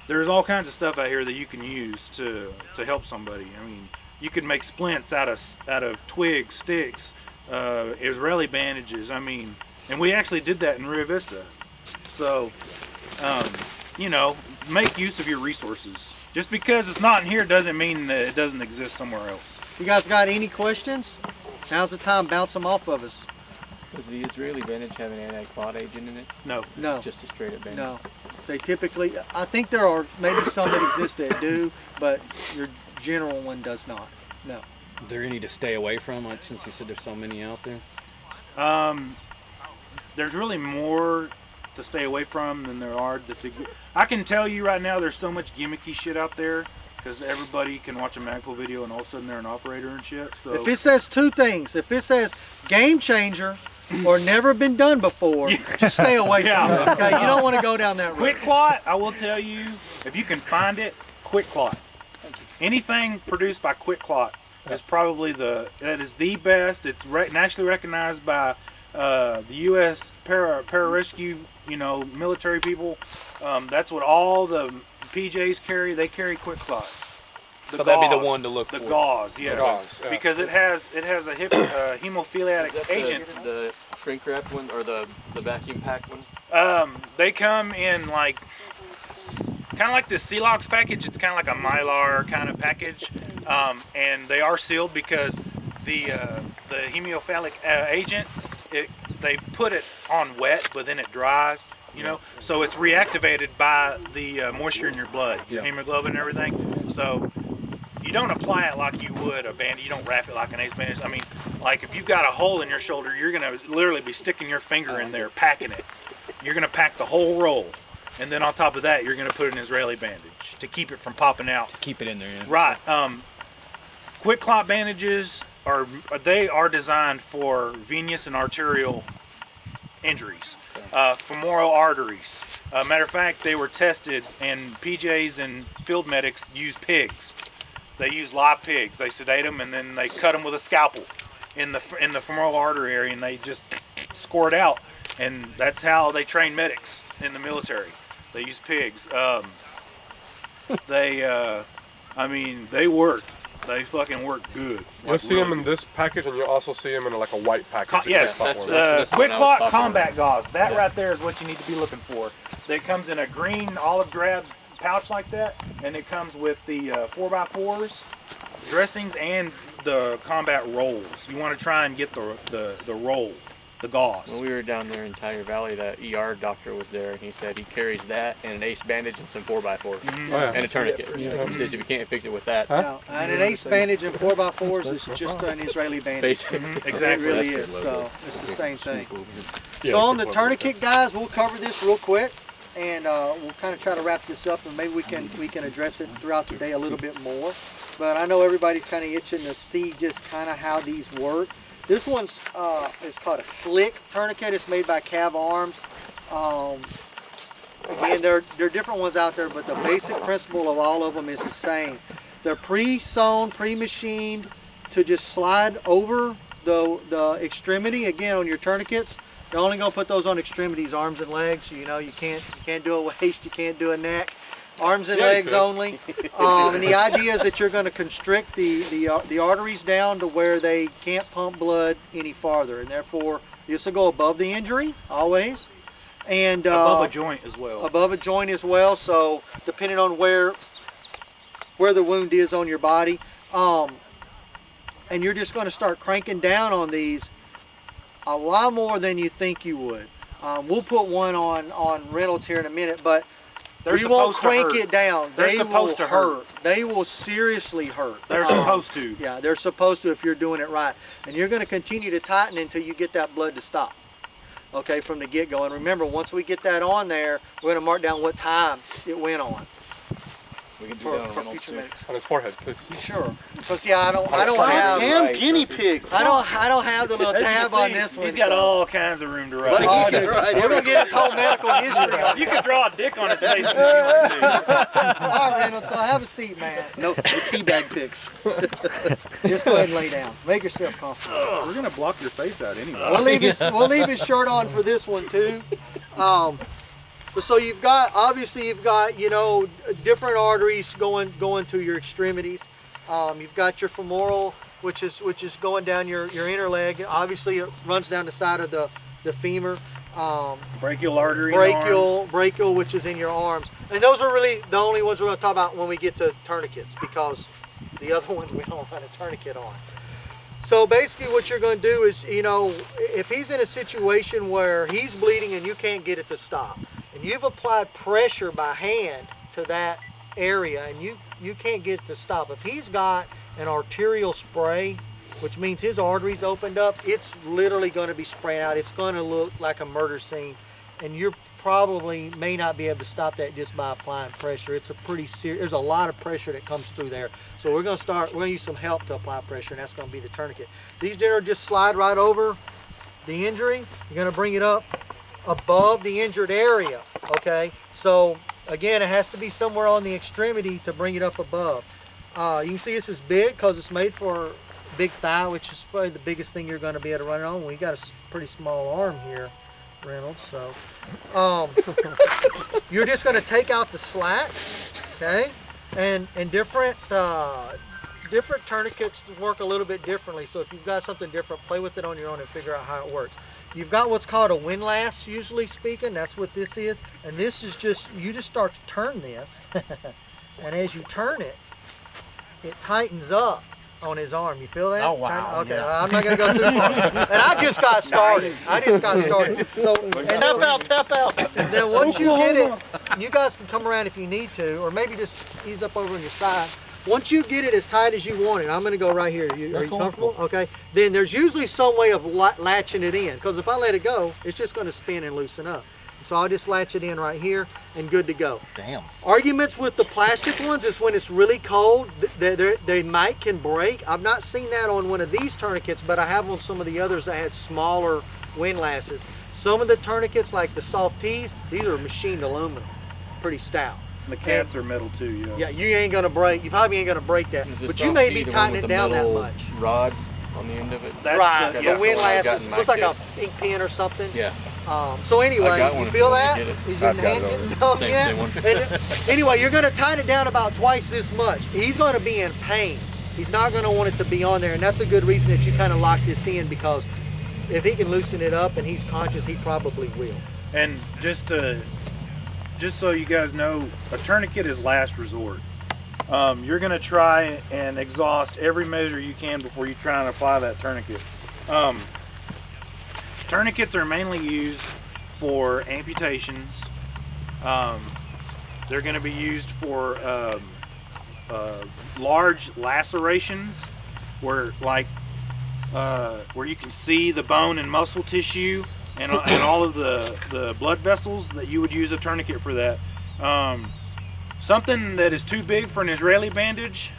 there's all kinds of stuff out here that you can use to help somebody. I mean, you can make splints out of twigs, sticks, Israeli bandages. I mean, and we actually did that in Rio Vista. So, you know, make use of your resources. Just because it's not in here doesn't mean that it doesn't exist somewhere else. You guys got any questions? Now's the time, bounce them off of us. Does the Israeli bandage have an anti-clot agent in it? No. No, Just a straight up bandage? no. They typically, I think there are maybe some that exist that do, but your general one does not. No. Is there any to stay away from, like, since you said there's so many out there? There's really more to stay away from than there are I can tell you right now, there's so much gimmicky shit out there because everybody can watch a Magpul video and all of a sudden they're an operator and shit. So If it says two things, if it says game changer or never been done before, just stay away from it. Okay, you don't want to go down that road. Quick Clot, I will tell you, if you can find it, Quick Clot. Anything produced by Quick Clot is probably that is the best. It's nationally recognized by the U.S. pararescue, military people. That's what all the PJs carry. They carry Quick Clot. So that'd be the one to look for. The gauze, yes. The gauze, yeah. Because it has a hemophiliac Is that agent. the shrink wrap one or the vacuum pack one? They come in like kind of like the Celox package. It's kind of like a Mylar kind of package, and they are sealed because the hemophilic agent, they put it on wet, but then it dries. So it's reactivated by the moisture in your blood, your hemoglobin and everything. So you don't apply it like you would a bandage. You don't wrap it like an ace bandage. I mean, like if you've got a hole in your shoulder, you're gonna literally be sticking your finger in there, packing it. You're gonna pack the whole roll, and then on top of that, you're gonna put an Israeli bandage to keep it from popping out. To keep it in there, yeah. Right. Quick Clot bandages are designed for venous and arterial injuries, femoral arteries. Matter of fact, they were tested, and PJs and field medics use pigs. They use live pigs. They sedate them, and then they cut them with a scalpel in the femoral artery area, and they just score it out. And that's how they train medics in the military. They use pigs. They work. They fucking work good. You'll see them in this package, and you'll also see them in like a white package. Yes, that's Quick what I was Clot talking combat gauze. That right there is what you need to be looking for. It comes in a green olive drab pouch like that, and it comes with the 4x4s, dressings, and the combat rolls. You want to try and get the roll, the gauze. When we were down there in Tiger Valley, the ER doctor was there, and he said he carries that and an ace bandage and some 4x4s and a tourniquet. He says if you can't fix it with that, And an ace bandage and 4x4s is just an Israeli bandage. basically. Exactly. It really is. So it's the same thing. So on the tourniquet, guys, we'll cover this real quick, and we'll kind of try to wrap this up, and maybe we can address it throughout the day a little bit more. But I know everybody's kind of itching to see just kind of how these work. This one's is called a slick tourniquet. It's made by Cav Arms. Again, there are different ones out there, but the basic principle of all of them is the same. They're pre-sewn, pre-machined to just slide over the extremity. Again, on your tourniquets, they're only going to put those on extremities, arms and legs. You can't do a waist, you can't do a neck. Arms and legs only. And the idea is that you're going to constrict the arteries down to where they can't pump blood any farther, and therefore this will go above the injury always, and above a joint as well. Above a joint as well. So depending on where the wound is on your body, and you're just going to start cranking down on these a lot more than you think you would. We'll put one on Reynolds here in a minute, but we won't crank it down. They're supposed to hurt. They will seriously hurt. They're supposed to. Yeah, they're supposed to if you're doing it right. And you're going to continue to tighten until you get that blood to stop. Okay, from the get-go. And remember, once we get that on there, we're going to mark down what time it went on. We can do For that on Reynolds future too. medics. On his forehead, please. Sure. So see, I don't have. Damn guinea pig. I don't have the little As you tab can on see, this one. He's got so- all kinds of room to But write. we're gonna get his whole medical history on. You could draw a dick on his face if you want to. All right, Reynolds. So have a seat, man. No, the teabag pics. Just go ahead and lay down. Make yourself comfortable. We're gonna block your face out anyway. We'll leave his shirt on for this one too. So you've got different arteries going to your extremities. You've got your femoral, which is going down your inner leg. Obviously, it runs down the side of the femur. Brachial artery. in the arms. Brachial, which is in your arms. And those are really the only ones we're going to talk about when we get to tourniquets, because the other ones we don't run a tourniquet on. So basically what you're going to do is, you know, if he's in a situation where he's bleeding and you can't get it to stop, and you've applied pressure by hand to that area and you can't get it to stop. If he's got an arterial spray, which means his arteries opened up, it's literally going to be spraying out. It's going to look like a murder scene, and you're probably may not be able to stop that just by applying pressure. It's a pretty serious, there's a lot of pressure that comes through there. So we're going to use some help to apply pressure, and that's going to be the tourniquet. These are just slide right over the injury. You're going to bring it up above the injured area, okay? So again, it has to be somewhere on the extremity to bring it up above. You can see this is big because it's made for big thigh, which is probably the biggest thing you're going to be able to run it on. We got a pretty small arm here, Reynolds, so you're just going to take out the slat, okay? And different tourniquets work a little bit differently. So if you've got something different, play with it on your own and figure out how it works. You've got what's called a windlass, usually speaking. That's what this is. And this is just, you just start to turn this, and as you turn it, it tightens up on his arm. You feel that? Oh, wow. Okay, well, I'm not going to go too far. And I just got started. So, tap out. And then once you get it, you guys can come around if you need to, or maybe just ease up over on your side. Once you get it as tight as you want it, I'm going to go right here. Are you comfortable? Okay. Then there's usually some way of latching it in, because if I let it go, it's just going to spin and loosen up. So I'll just latch it in right here and good to go. Damn. Arguments with the plastic ones is when it's really cold, they can break. I've not seen that on one of these tourniquets, but I have on some of the others that had smaller windlasses. Some of the tourniquets, like the soft tees, these are machined aluminum, pretty stout. The cats are metal too, yeah. Yeah, you ain't gonna break. You probably ain't gonna break that, but you may be tightening it down that much. Rod on the end of it. That's right. the windlass looks like a ink pen or something. Yeah. So anyway, you feel that? Is your I've got hand it getting over. numb yet? Same one. And anyway, you're going to tighten it down about twice this much. He's going to be in pain. He's not going to want it to be on there, and that's a good reason that you kind of lock this in, because if he can loosen it up and he's conscious, he probably will. And just so you guys know, a tourniquet is last resort. You're going to try and exhaust every measure you can before you try and apply that tourniquet. Tourniquets are mainly used for amputations. They're going to be used for large lacerations, where you can see the bone and muscle tissue and all of the blood vessels, that you would use a tourniquet for that. Something that is too big for an Israeli bandage,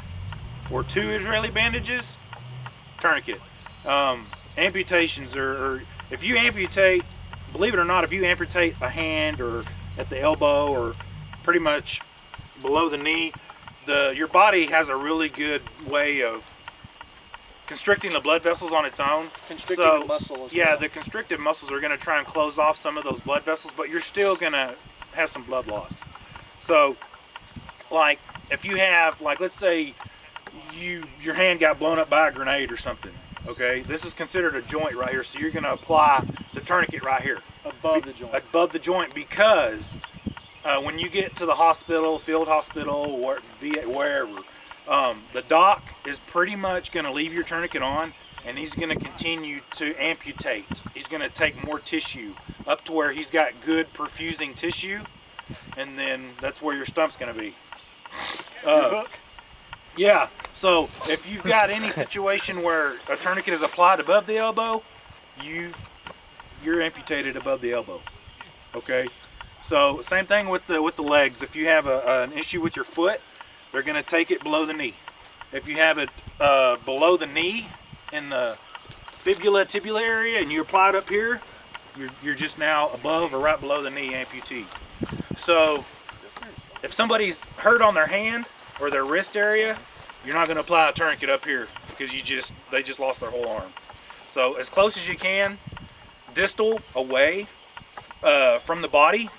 or 2 Israeli bandages, tourniquet. Amputations are if you amputate, believe it or not, if you amputate a hand or at the elbow or pretty much below the knee, your body has a really good way of constricting the blood vessels on its own. Constricting the muscle as well. The constricted muscles are going to try and close off some of those blood vessels, but you're still going to have some blood loss. So, like, if you have, like, let's say your hand got blown up by a grenade or something. Okay, this is considered a joint right here, so you're going to apply the tourniquet right here. Above the joint. Above the joint, because when you get to the hospital, field hospital, or wherever, the doc is pretty much going to leave your tourniquet on, and he's going to continue to amputate. He's going to take more tissue up to where he's got good perfusing tissue, and then that's where your stump's going to be. Yeah, so if you've got any situation where a tourniquet is applied above the elbow, you're amputated above the elbow. Okay, so same thing with the legs. If you have an issue with your foot, they're going to take it below the knee. If you have it below the knee in the tibula area, and you apply it up here, you're just now above or right below the knee amputee. So if somebody's hurt on their hand or their wrist area, you're not going to apply a tourniquet up here, because they just lost their whole arm. So as close as you can, distal, away from the body,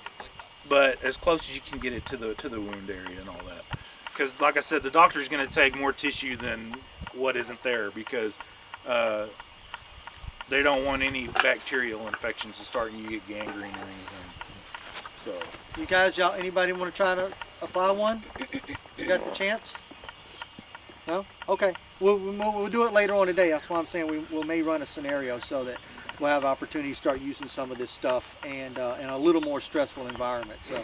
but as close as you can get it to the wound area and all that. Because like I said, the doctor's going to take more tissue than what isn't there, because they don't want any bacterial infections to start and you get gangrene or anything. So You guys, anybody want to try to apply one? You got the chance? No? Okay. We'll do it later on today. That's why I'm saying we may run a scenario so that we'll have opportunity to start using some of this stuff and in a little more stressful environment. So,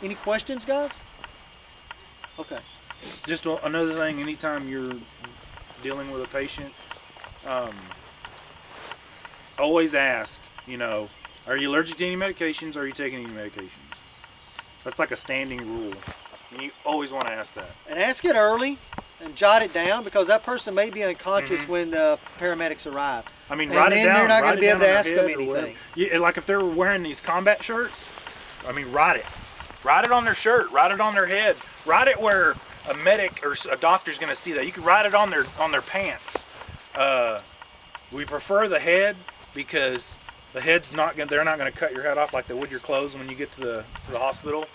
any questions, guys? Okay. Just another thing, anytime you're dealing with a patient, always ask, you know, are you allergic to any medications? Or are you taking any medications? That's like a standing rule. And you always want to ask that. And ask it early and jot it down because that person may be unconscious when the paramedics arrive. I mean, and write then it down. you're not going to be able to on their ask them head or whatever. anything. Yeah, like if they're wearing these combat shirts, I mean, write it. Write it on their shirt. Write it on their head. Write it where a medic or a doctor's going to see that. You can write it on their pants. We prefer the head because the head's they're not going to cut your head off like they would your clothes when you get to the hospital.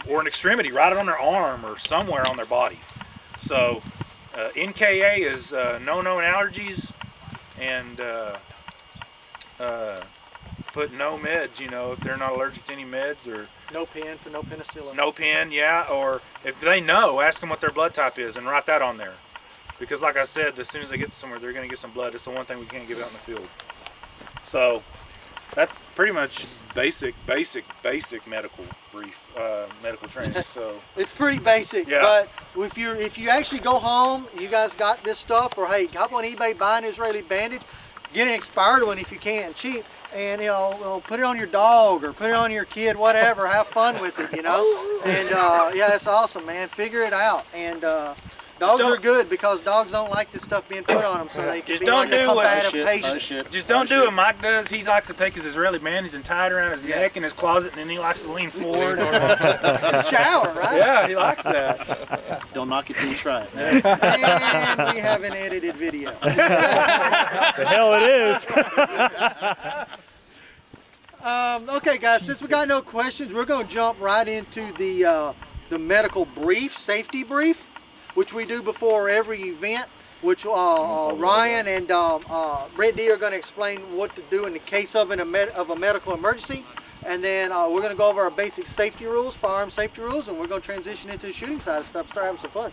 Or an extremity, write it on their arm or somewhere on their body. So NKA is no known allergies, and put no meds, you know, if they're not allergic to any meds, or no pen for no penicillin. No pen, yeah, or if they know, ask them what their blood type is and write that on there. Because like I said, as soon as they get somewhere, they're going to get some blood. It's the one thing we can't give out in the field. So that's pretty much basic medical brief, medical training. So it's pretty basic, yeah. But if you actually go home, you guys got this stuff, or hey, hop on eBay, buy an Israeli bandage, get an expired one if you can, cheap, and you know, put it on your dog or put it on your kid, whatever. Have fun with it, you know. And yeah, it's awesome, man. Figure it out. And dogs are good because dogs don't like this stuff being put on them, so they can just be don't like a do what combative patient. Just don't do what Mike does. He likes to take his Israeli bandage and tie it around his neck in his closet, and then he likes to lean forward. Shower, right? Yeah, he likes that. Don't knock it till you try it, man. And we have an edited video. The hell it is. Okay, guys, since we got no questions, we're going to jump right into the medical brief, safety brief, which we do before every event, which Ryan and Brittany are going to explain what to do in the case of a medical emergency. And then we're going to go over our basic safety rules, firearm safety rules, and we're going to transition into the shooting side of stuff, start having some fun.